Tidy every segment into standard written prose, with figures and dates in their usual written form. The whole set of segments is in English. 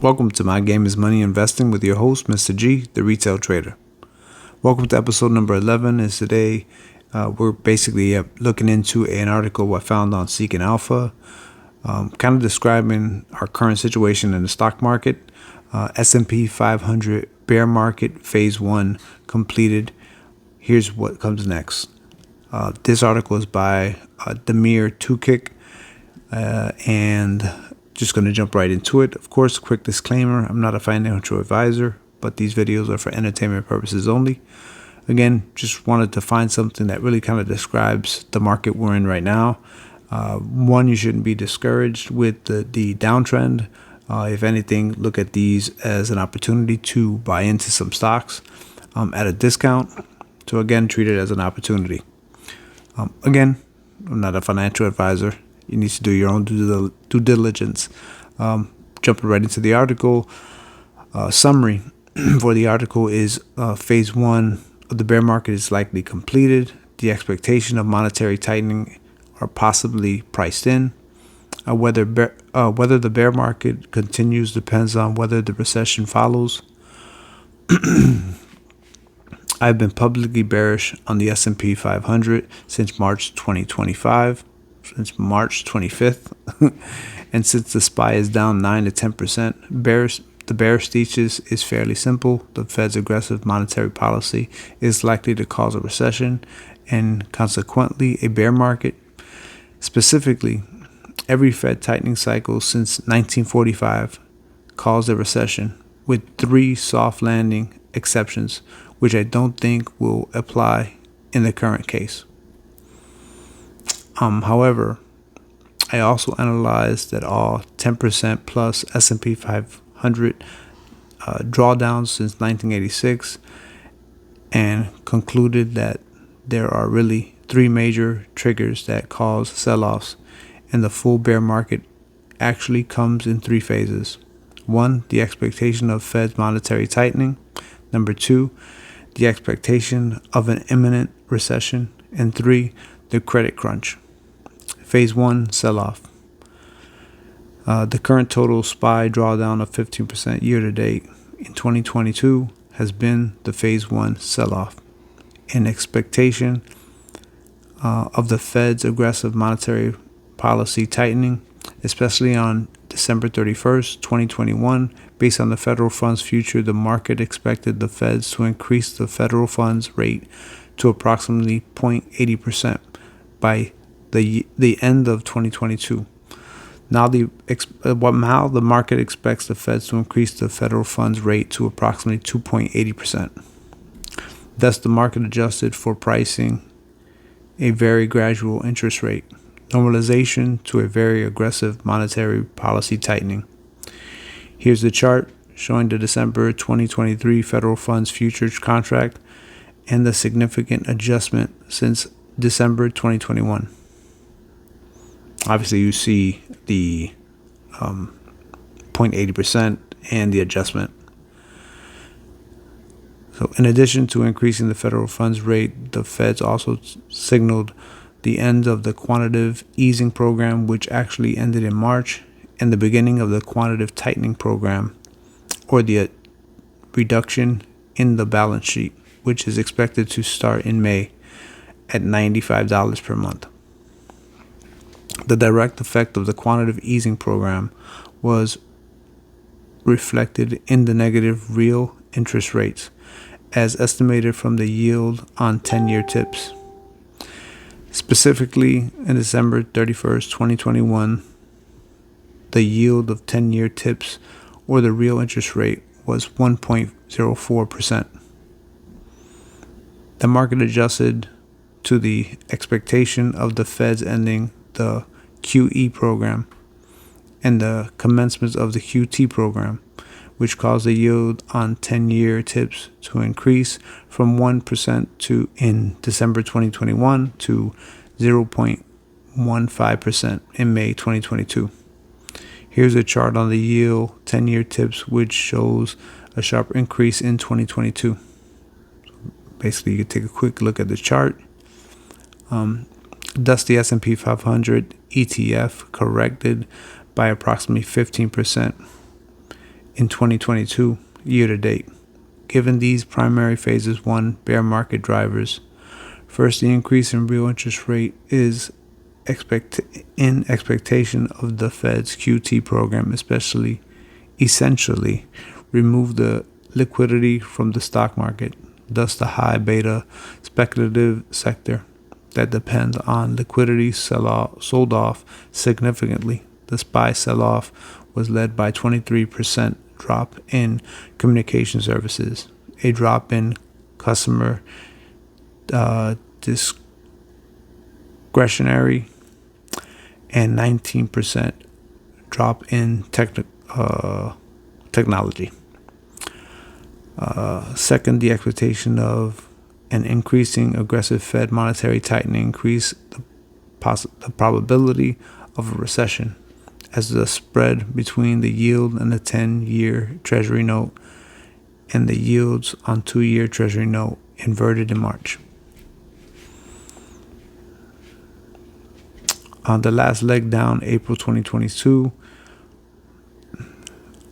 Welcome to My Game is Money Investing with your host, Mr. G, the retail trader. Welcome to episode number 11. And today we're basically looking into an article I found on Seeking Alpha, kind of describing our current situation in the stock market. S&P 500 bear market phase 1 completed. Here's what comes next. This article is by Damir Tukik, and just going to jump right into it. Of course, quick disclaimer, I'm not a financial advisor, but these videos are for entertainment purposes only. Again, just wanted to find something that really kind of describes the market we're in right now. One, you shouldn't be discouraged with the downtrend. If anything, look at these as an opportunity to buy into some stocks at a discount. So again, treat it as an opportunity. Again, I'm not a financial advisor. You need to do your own due diligence. Jumping right into the article. Summary for the article is phase 1 of the bear market is likely completed. The expectation of monetary tightening are possibly priced in. Whether the bear market continues depends on whether the recession follows. I've been publicly bearish on the S&P 500 since March 2025. Since March 25th, and since the SPY is down 9 to 10%, the bearish thesis is fairly simple. The Fed's aggressive monetary policy is likely to cause a recession and consequently a bear market. Specifically, every Fed tightening cycle since 1945 caused a recession, with 3 soft landing exceptions, which I don't think will apply in the current case. However, I also analyzed that all 10% plus S&P 500 drawdowns since 1986 and concluded that there are really 3 major triggers that cause sell-offs, and the full bear market actually comes in 3 phases. 1, the expectation of Fed's monetary tightening. Number 2, the expectation of an imminent recession. And 3, the credit crunch. Phase 1, sell-off. The current total SPY drawdown of 15% year-to-date in 2022 has been the Phase 1 sell-off. In expectation of the Fed's aggressive monetary policy tightening, especially on December 31st, 2021, based on the federal funds future, the market expected the Feds to increase the federal funds rate to approximately 0.80% by the end of 2022. Now the market expects the Feds to increase the federal funds rate to approximately 2.80%. Thus, the market adjusted for pricing a very gradual interest rate normalization to a very aggressive monetary policy tightening. Here's the chart showing the December 2023 federal funds futures contract and the significant adjustment since December 2021. Obviously, you see the 0.80% and the adjustment. So in addition to increasing the federal funds rate, the Feds also signaled the end of the quantitative easing program, which actually ended in March, and the beginning of the quantitative tightening program, or the reduction in the balance sheet, which is expected to start in May at $95 per month. The direct effect of the quantitative easing program was reflected in the negative real interest rates, as estimated from the yield on 10-year tips. Specifically, in December 31st, 2021, the yield of 10-year tips, or the real interest rate, was 1.04%. The market adjusted to the expectation of the Feds ending the QE program and the commencement of the QT program, which caused the yield on 10-year tips to increase from 1% in December 2021 to 0.15% in May 2022. Here's a chart on the yield 10-year tips, which shows a sharp increase in 2022. Basically, you can take a quick look at the chart. Thus, the S&P 500 ETF corrected by approximately 15% in 2022 year to date. Given these primary phases 1 bear market drivers, first, the increase in real interest rate is in expectation of the Fed's QT program, essentially remove the liquidity from the stock market, thus the high beta speculative sector that depends on liquidity sold off significantly. The SPY sell-off was led by 23% drop in communication services, a drop in customer discretionary, and 19% drop in technology. Second, the expectation of an increasing aggressive Fed monetary tightening increase the probability of a recession, as the spread between the yield and the 10-year Treasury note and the yields on 2-year Treasury note inverted in March. On the last leg down, April 2022,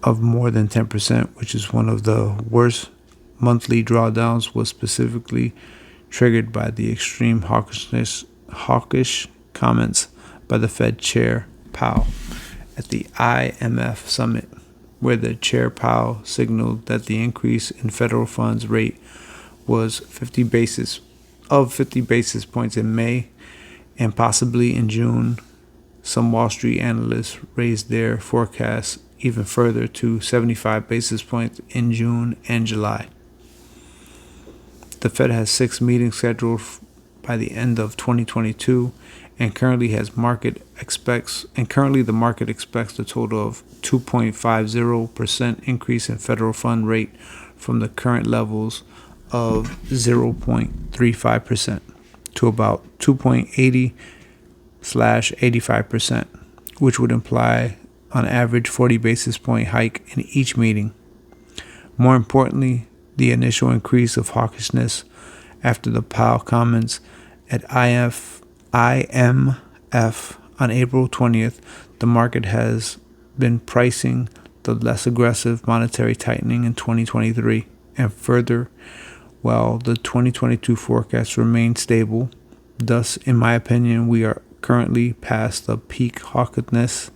of more than 10%, which is one of the worst monthly drawdowns, was specifically triggered by the extreme hawkish comments by the Fed Chair Powell at the IMF summit, where the Chair Powell signaled that the increase in federal funds rate was 50 basis points in May and possibly in June. Some Wall Street analysts raised their forecasts even further to 75 basis points in June and July. The Fed has 6 meetings scheduled by the end of 2022, and currently the market expects a total of 2.50% increase in federal fund rate from the current levels of 0.35% to about 2.80/85%, which would imply on average 40 basis point hike in each meeting. More importantly, the initial increase of hawkishness after the Powell comments at IMF on April 20th, the market has been pricing the less aggressive monetary tightening in 2023 and further, while the 2022 forecasts remain stable. Thus, in my opinion, we are currently past the peak hawkishness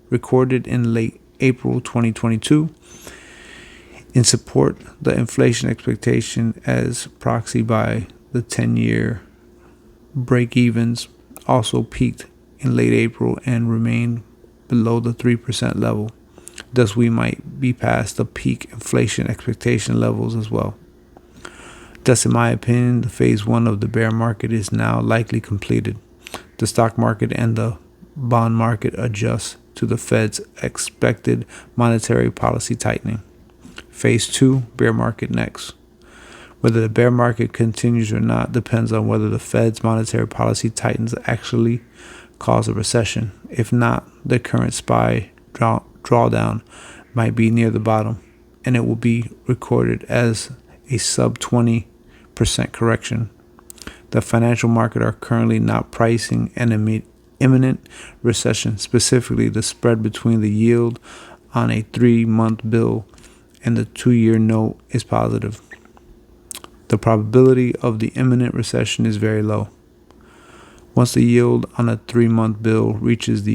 recorded in late April 2022. In support, the inflation expectation as proxy by the 10-year break-evens also peaked in late April and remained below the 3% level. Thus, we might be past the peak inflation expectation levels as well. Thus, in my opinion, the phase 1 of the bear market is now likely completed. The stock market and the bond market adjust to the Fed's expected monetary policy tightening. Phase 2, bear market next. Whether the bear market continues or not depends on whether the Fed's monetary policy tightens actually cause a recession. If not, the current SPY drawdown might be near the bottom, and it will be recorded as a sub 20% correction. The financial market are currently not pricing an imminent recession. Specifically, the spread between the yield on a 3-month bill and the 2-year note is positive. The probability of the imminent recession is very low. Once the yield on a 3-month bill reaches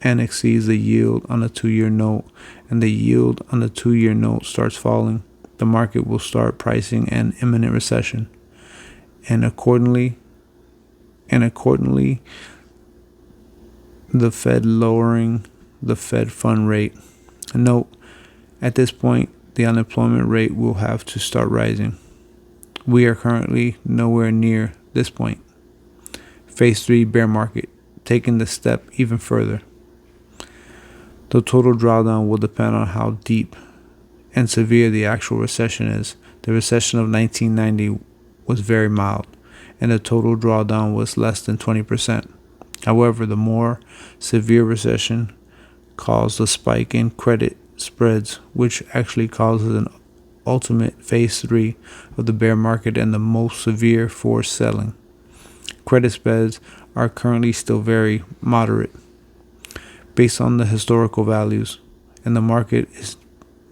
and exceeds the yield on a 2-year note, and the yield on the 2-year note starts falling, the market will start pricing an imminent recession. And accordingly, the Fed lowering the Fed fund rate. Note, at this point, the unemployment rate will have to start rising. We are currently nowhere near this point. Phase 3, bear market, taking the step even further. The total drawdown will depend on how deep and severe the actual recession is. The recession of 1990 was very mild, and the total drawdown was less than 20%. However, the more severe recession caused a spike in credit spreads, which actually causes an ultimate phase 3 of the bear market and the most severe forced selling. Credit spreads are currently still very moderate. based on the historical values, and the market is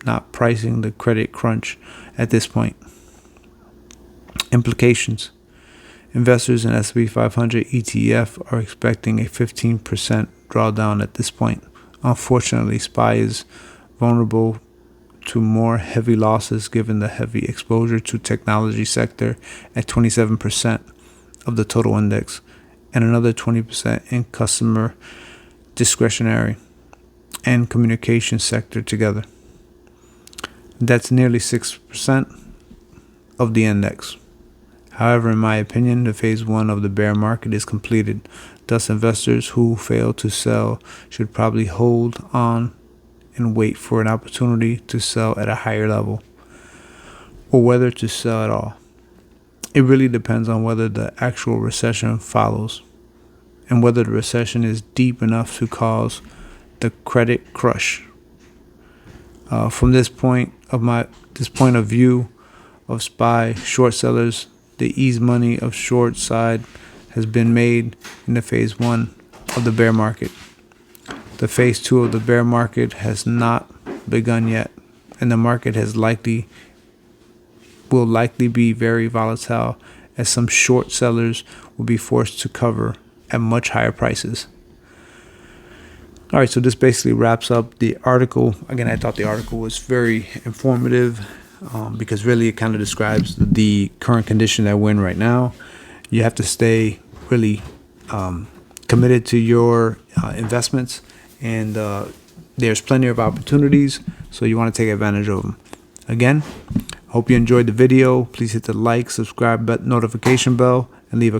not pricing the credit crunch at this point. Implications. Investors in S&P 500 ETF are expecting a 15% drawdown at this point. Unfortunately, SPY is vulnerable to more heavy losses given the heavy exposure to technology sector at 27% of the total index, and another 20% in customer discretionary and communication sector together. That's nearly 6% of the index. However, in my opinion, the phase one of the bear market is completed. Thus, investors who fail to sell should probably hold on and wait for an opportunity to sell at a higher level, or whether to sell at all. It really depends on whether the actual recession follows and whether the recession is deep enough to cause the credit crush. From this point of view of SPY short sellers, the ease money of short side has been made in the phase one of the bear market. The phase two of the bear market has not begun yet, and the market will likely be very volatile, as some short sellers will be forced to cover at much higher prices. All right, so this basically wraps up the article. Again, I thought the article was very informative because really it kind of describes the current condition that we're in right now. You have to stay really committed to your investments, and there's plenty of opportunities, so you want to take advantage of them. Again, hope you enjoyed the video. Please hit the like, subscribe, notification bell, and leave a